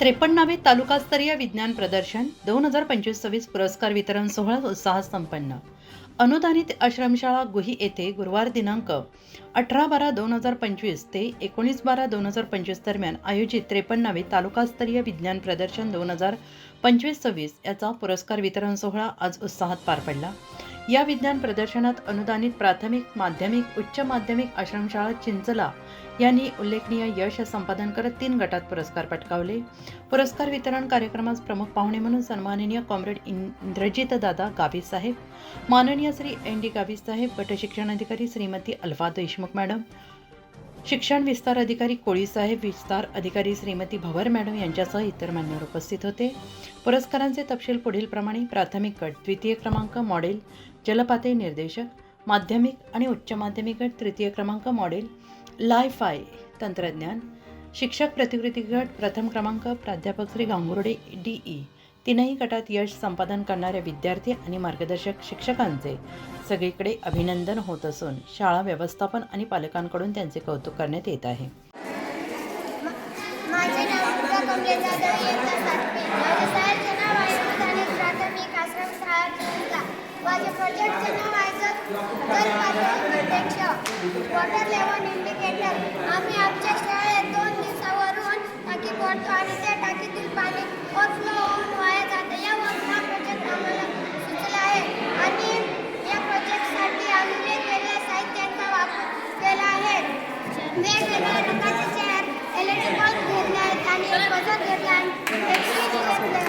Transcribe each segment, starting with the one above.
53वे तालुकास्तरीय विज्ञान प्रदर्शन 2025-26 पुरस्कार वितरण सोहळा उत्साहात संपन्न. अनुदानित आश्रमशाळा गुही येथे गुरुवार दिनांक 18/12/2025 ते 19/12/2025 दरम्यान आयोजित 53वे तालुकास्तरीय विज्ञान प्रदर्शन 2025-26 याचा पुरस्कार वितरण सोहळा आज उत्साहात पार पडला. या विज्ञान प्रदर्शनात अनुदानित प्राथमिक, माध्यमिक, उच्च माध्यमिक आश्रमशाळा चिंचला यांनी उल्लेखनीय यश संपादन करत 3 गटात पुरस्कार पटकावले. पुरस्कार वितरण कार्यक्रमास प्रमुख पाहुणे म्हणून सन्माननीय कॉम्रेड इंद्रजित दादा गावित साहेब, माननीय श्री एन.डी. गावित साहेब, गट शिक्षणाधिकारी श्रीमती अल्फा देशमुख मॅडम, शिक्षण विस्तार अधिकारी कोळी साहेब, विस्तार अधिकारी श्रीमती भवर मॅडम यांच्यासह इतर मान्यवर उपस्थित होते. पुरस्कारांचे तपशील पुढील प्रमाणे: प्राथमिक गट द्वितीय क्रमांक मॉडेल जलपातळी निर्देशक, माध्यमिक आणि उच्च माध्यमिक गट तृतीय क्रमांक मॉडेल लायफाय तंत्रज्ञान, शिक्षक प्रतिकृती गट प्रथम क्रमांक प्राध्यापक श्री गांगुर्डे DE. तीनही गटात यश संपादन करणाऱ्या विद्यार्थी आणि मार्गदर्शक शिक्षकांचे सगळीकडे अभिनंदन होत असून शाळा व्यवस्थापन आणि पालकांकडून त्यांचे कौतुक करण्यात येत आहे. माझे नाव दुर्गा कमलेश जाधव, इयत्ता 7वी. माझ्या शाळेचे नाव आहे अनुदानित प्राथमिक आश्रमशाळा चिंचला. माझ्या प्रोजेक्टचे नाव आहे जलपातळी निर्देशक, वॉटर लेवल इंडिकेटर. आम्ही आमच्या शाळेत 2 दिवसावरून टाकी फोडतो आणि त्या टाकीतील पाणी ओव्हरफ्लो होऊन वाया जाते. हा प्रोजेक्ट आम्हाला सुचला आहे आणि या प्रोजेक्टसाठी आम्ही वेगवेगळ्या साहित्यांचा वापर केला आहे. वेगवेगळ्या रंगाचे चेअर, LED बल्ब घेतले आहेत आणि एक बजर घेतला आहे, एक स्विच घेतले आहे.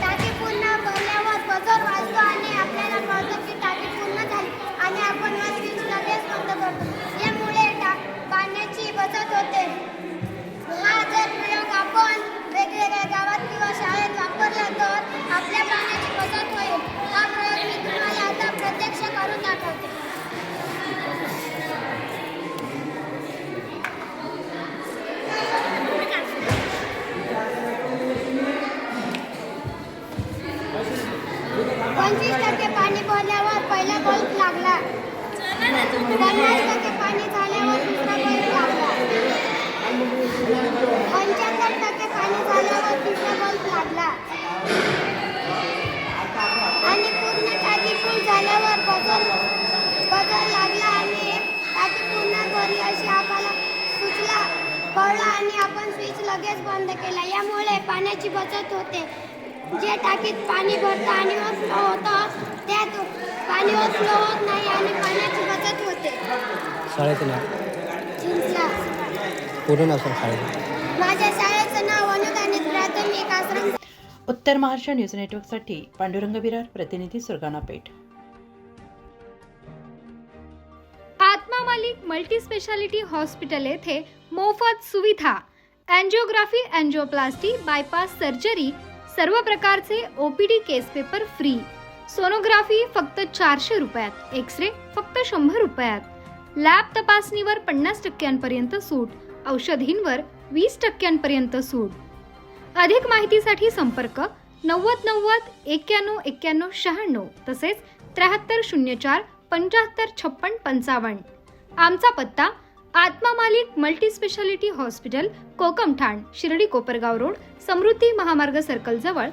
टाकी पूर्ण भरल्यावर बजर वाजतो आणि आपल्याला कळतं की टाकी पूर्ण झाली आणि आपण हा स्विच लगेच बंद करतो. यामुळे पाण्याची बचत होते. हा जर प्रयोग आपण वेगवेगळ्या गावात किंवा शाळेत वापरला तर आपल्या पाण्याची बचत होईल. हा प्रयोग मी तुम्हाला आता प्रत्यक्ष करून दाखवते. टक्के पाणी भरल्यावर पहिला बल्ब लागला. 50% पाणी झाल्यावर दुसरा बल्ब लागला. 75% पाणी झाल्यावर तिसरा बल्ब लागला आणि पूर्ण टाकी फुल झाल्यावर बजर लागला आणि टाकी पुन्हा भरली अशी आम्हाला सूचना कळलं आणि आपण स्विच लगेच बंद केला. यामुळे पाण्याची बचत होते. जे टाकीत पाणी भरतं आणि ओव्हरफ्लो होतं त्यात पाणी ओव्हरफ्लो होत नाही आणि पाण्याची बचत होते. शाळेचं नाव चिंचला. पूर्ण नाव सांग शाळेचं. माझ्या शाळेचं नाव अनुदानित प्राथमिक आश्रम. उत्तर महाराष्ट्र न्यूज नेटवर्कसाठी पांडुरंग बिरार, प्रतिनिधी सुरगाणा पेठ. आत्मा मालिक मल्टी स्पेशालिटी हॉस्पिटल येथे मोफत सुविधा, अँजिओग्राफी, अँजिओप्लास्टी, बायपास सर्जरी, सर्व प्रकारचे OPD केस पेपर फ्री, सोनोग्राफी फक्त 400 रुपयात, एक्सरे फक्त 100 रुपयात, लॅब तपासणीवर 50% सूट, औषधींवर 20% सूट. अधिक माहितीसाठी संपर्क 90 90 91 91 96 तसेच 7304 75 56 55. आमचा पत्ता Atma Malik multi speciality hospital, Kokamthan, Shirdi Kopargaon road, Samruddhi Mahamarg circle जवळ,